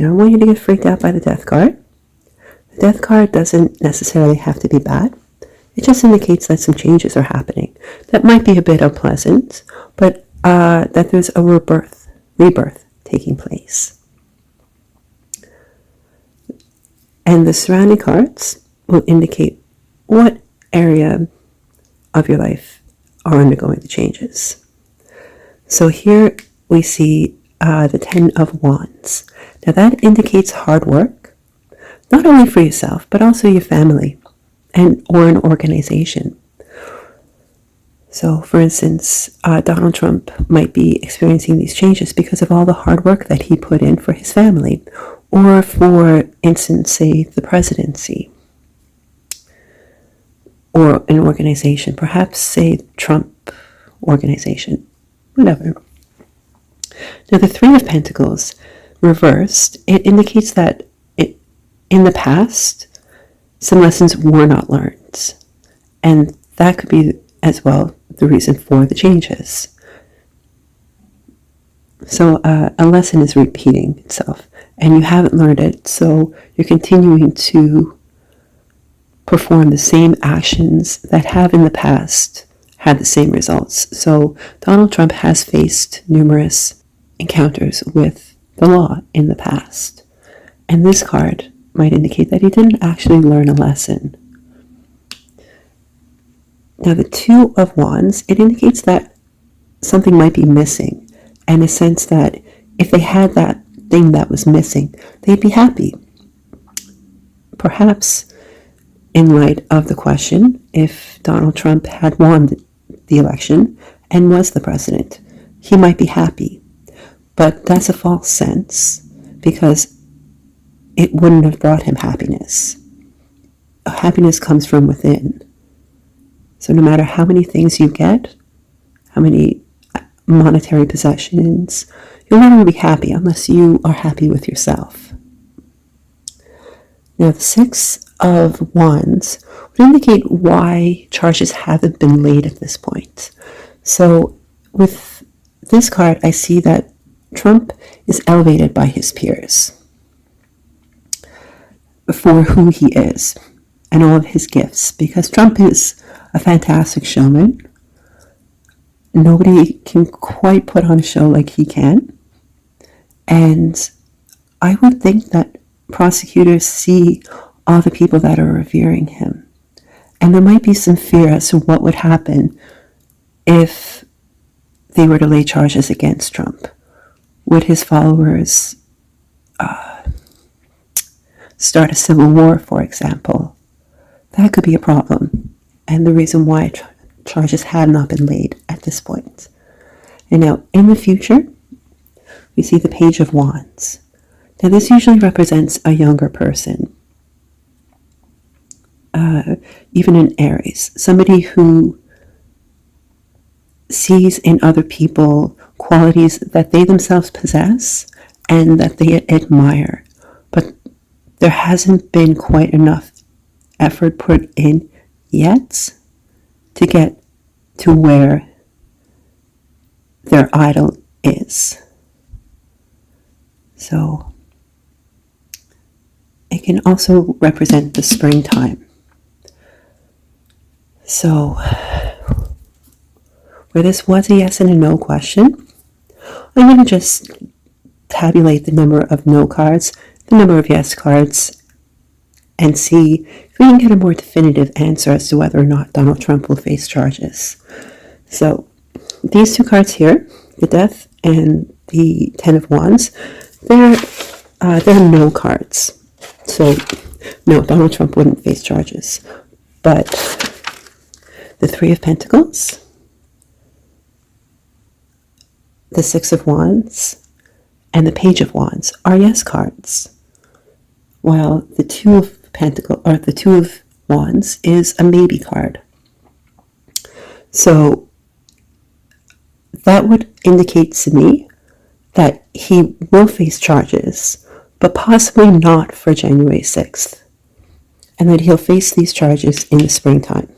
Now, I want you to get freaked out by the death card. The death card doesn't necessarily have to be bad. It just indicates that some changes are happening. That might be a bit unpleasant, but that there's a rebirth taking place. And the surrounding cards will indicate what area of your life are undergoing the changes. So here we see the 10 of Wands. Now that indicates hard work, not only for yourself, but also your family or an organization. So, for instance, Donald Trump might be experiencing these changes because of all the hard work that he put in for his family, or for instance, say, the presidency, or an organization, perhaps, say, Trump organization, whatever. Now, the Three of Pentacles reversed, it indicates that in the past, some lessons were not learned. And that could be, as well, the reason for the changes. So a lesson is repeating itself, and you haven't learned it, so you're continuing to perform the same actions that have in the past had the same results. So Donald Trump has faced numerous encounters with the law in the past. And this card might indicate that he didn't actually learn a lesson. Now the Two of Wands, it indicates that something might be missing, and a sense that if they had that thing that was missing, they'd be happy. Perhaps in light of the question, if Donald Trump had won the election and was the president, he might be happy. But that's a false sense, because it wouldn't have brought him happiness. Happiness comes from within. So no matter how many things you get, how many monetary possessions, you'll never be happy unless you are happy with yourself. Now the Six of Wands would indicate why charges haven't been laid at this point. So with this card, I see that Trump is elevated by his peers for who he is and all of his gifts, because Trump is a fantastic showman. Nobody can quite put on a show like he can. And I would think that prosecutors see all the people that are revering him. And there might be some fear as to what would happen if they were to lay charges against Trump. Would his followers start a civil war, for example? That could be a problem, and the reason why charges have not been laid at this point. And now, in the future, we see the Page of Wands. Now, this usually represents a younger person, even an Aries, somebody who sees in other people qualities that they themselves possess and that they admire, but there hasn't been quite enough effort put in yet to get to where their idol is. So it can also represent the springtime. So where this was a yes and a no question, I'm going to just tabulate the number of no cards, the number of yes cards, and see if we can get a more definitive answer as to whether or not Donald Trump will face charges. So these two cards here, the Death and the Ten of Wands, they're no cards. So no, Donald Trump wouldn't face charges. But the Three of Pentacles, the Six of Wands, and the Page of Wands are yes cards, while the Two of Pentacles, or the Two of Wands, is a maybe card. So that would indicate to me that he will face charges, but possibly not for January 6th, and that he'll face these charges in the springtime.